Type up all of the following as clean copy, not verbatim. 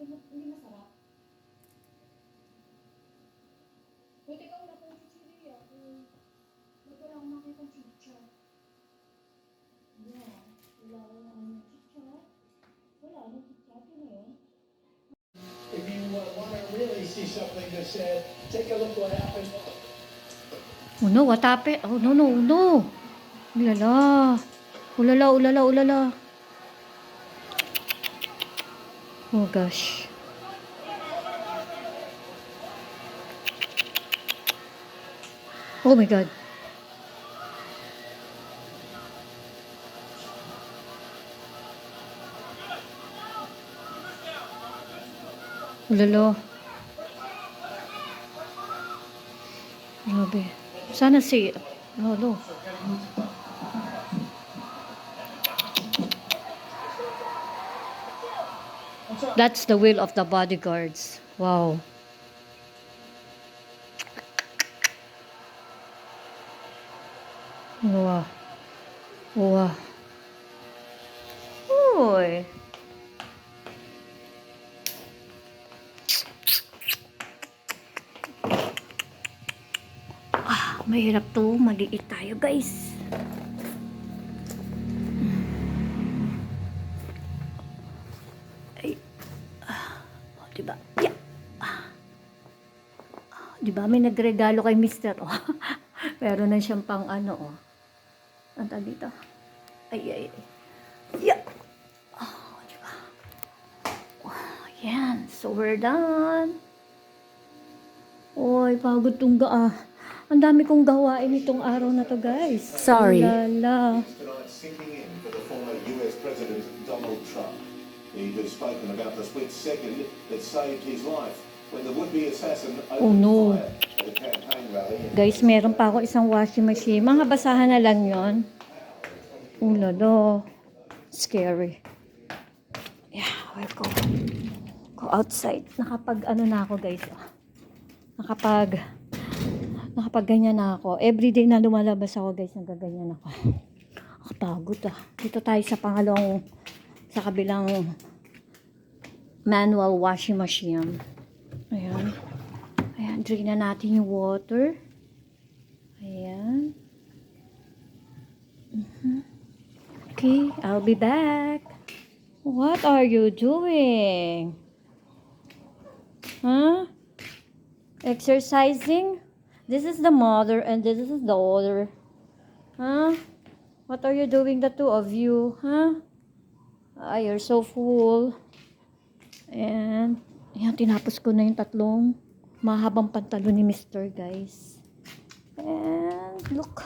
Hindi masarap. Pwede kang na pong chichiri ako. Ba't wala akong makikong chicha? Yeah. Wala akong ano chicha. Wala akong chicha. Ito na yun. If you want to really see something that's said, take a look what happened. Oh no, what happened? Oh no, no, no. Ulala. Ulala, ulala, ulala. Oh gosh. Oh my God. Ulala. Grabe. Sana si... Oh no. That's the will of the bodyguards. Wow. Wow. Wow. Uy. Mahirap to. Maliit tayo, guys. Ay. Oh, diba? Yeah. Diba? May nagregalo kay Mr. Oh. Pero na siyang pang ano, oh. Ang tawag dito. Ay, ay, ay. Yeah. Oh, diba? Oh, yan. So, we're done. Oy, pagod tong Ang dami kong gawain itong araw na to, guys. Sorry. Lala. Tonight sinking in for the former US President Donald Trump. He has spoken about the split second that saved his life when the would-be assassin Oh, no. fire at a campaign rally. Guys, meron pa ako isang washing machine. Mga basahan na lang yon. Lalo. Scary. Yeah, we'll go outside. Nakapag ano na ako, guys. Nakapag ganyan na ako. Everyday na lumalabas ako, guys, nagaganyan ako. Nakapagod Dito tayo sa sa kabilang manual washing machine. Ayan. Ayan, drain na natin yung water. Ayan. Okay, I'll be back. What are you doing? Huh? Exercising? This is the mother and this is the daughter. Huh? What are you doing, the two of you? Huh? Ah, you're so full. And, ayan, tinapos ko na yung tatlong mahabang pantalon ni Mr. guys. And, look.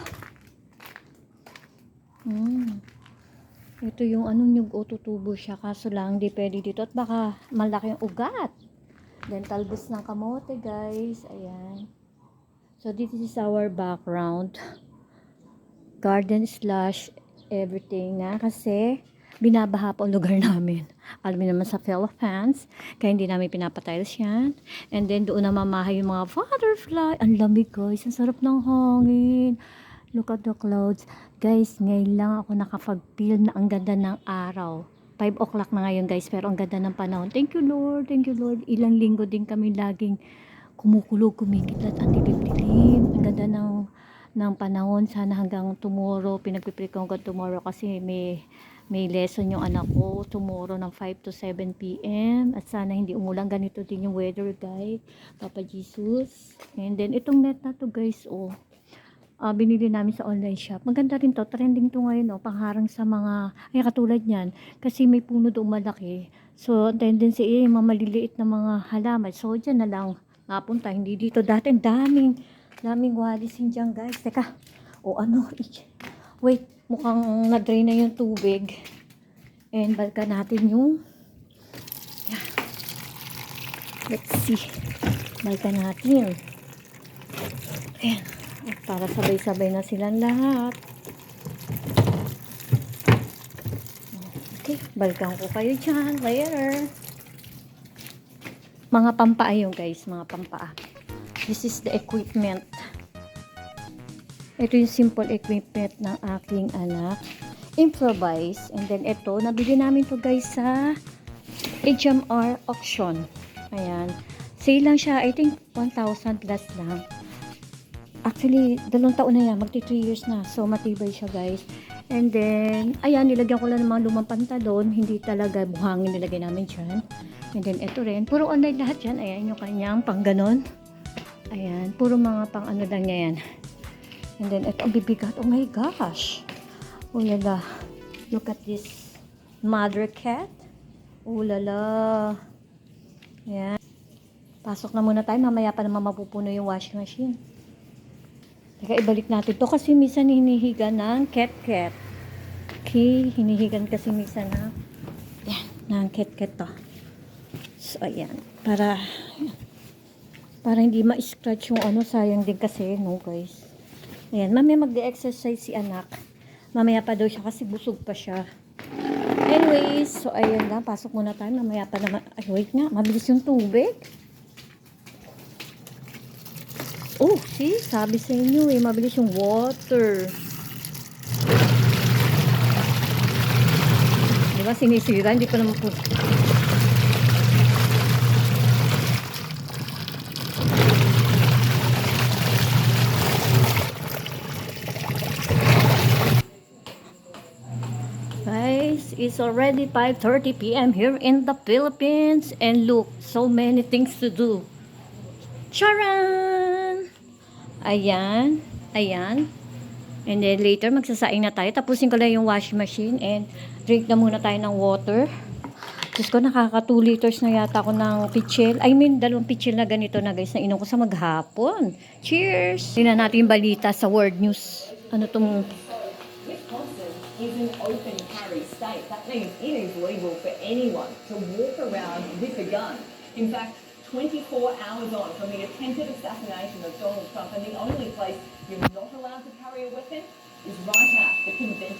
Ito yung yung tutubo siya. Kaso lang, di pwede dito. At baka malaki yung ugat. Then, talbos ng kamote, guys. Ayan. So, this is our background. Garden / everything na. Kasi, binabaha po ang lugar namin. Alam niyo naman sa Philippines. Kaya hindi namin pinapatiles yan. And then, doon na mamahay yung mga butterfly. Ang lamig, guys. Ang sarap ng hangin. Look at the clouds. Guys, ngayon lang ako nakapag-feel na ang ganda ng araw. 5 o'clock na ngayon, guys. Pero ang ganda ng panahon. Thank you, Lord. Thank you, Lord. Ilang linggo din kami laging kumukulog, kumikidlat, ang dilim-dilim. Ang ganda ng panahon. Sana hanggang tomorrow. Pinagpipray ko hanggang tomorrow kasi may lesson yung anak ko tomorrow ng 5 to 7 p.m. At sana hindi umulan. Ganito din yung weather, guys. Papa Jesus. And then, itong net na to, guys, binili namin sa online shop. Maganda rin to. Trending to ngayon, pangharang sa mga, ay katulad yan. Kasi may puno doon malaki. So, tendency yung mga maliliit na mga halaman. So, dyan na lang napunta. Hindi dito. Dati daming walisin dyan, guys. Teka. Wait. Mukhang na-drain na yung tubig. And, balikan natin yung, yeah. Let's see. Balikan natin. Ayan. Para sabay-sabay na silang lahat. Okay, balikan ko kayo dyan later. Mga pampaa yun, guys, mga pampaa. This is the equipment. Ito yung simple equipment ng aking anak. Improvise. And then ito, nabili namin to, guys, sa HMR auction. Ayan. Sale lang siya. I think 1,000 plus lang. Actually, 2 taon na yan. Magti 3 years na. So, matibay siya, guys. And then, ayan, nilagyan ko lang ng mga lumang pantalon. Hindi talaga buhangin nilagay namin dyan. And then, ito rin. Puro online lahat yan. Ayan, yung kanyang pang ganon. Ayan. Puro mga pang ano lang niya yan. And then, ito ang bibigat. Oh my gosh. Oh lala. Look at this. Mother cat. Oh lala. Ayan. Pasok na muna tayo. Mamaya pa naman mapupuno yung washing machine. Teka, ibalik natin to kasi minsan hinihiga ng cat-cat. Okay, hinihigan kasi minsan ng cat-cat to. So, ayan. Para hindi ma-scratch yung ano, sayang din kasi, no guys. Ayan, mamaya mag-de-exercise si anak. Mamaya pa daw siya kasi busog pa siya. Anyways, so ayan lang, pasok muna tayo. Mamaya pa naman, ay wait nga, mabilis yung tubig. Oh, see? Sabi sa inyo eh, mabilis yung water. Diba, sinisira? Hindi pa naman po. Guys, it's already 5:30 p.m. here in the Philippines. And look, so many things to do. Charan! Ayan. Ayan. And then later, magsasaing na tayo. Tapusin ko lang yung washing machine and drink na muna tayo ng water. Diyos ko, nakaka 2 liters na yata ako ng pitchel. I mean, 2 pitchel na ganito na guys, na inom ko sa maghapon. Cheers! Tingnan natin yung balita sa World News. Ano tong... Wisconsin is an open carry state. That means it is legal for anyone to walk around with a gun. In fact, 24 hours on from the attempted assassination of Donald Trump, and the only place you're not allowed to carry a weapon is right at the convention.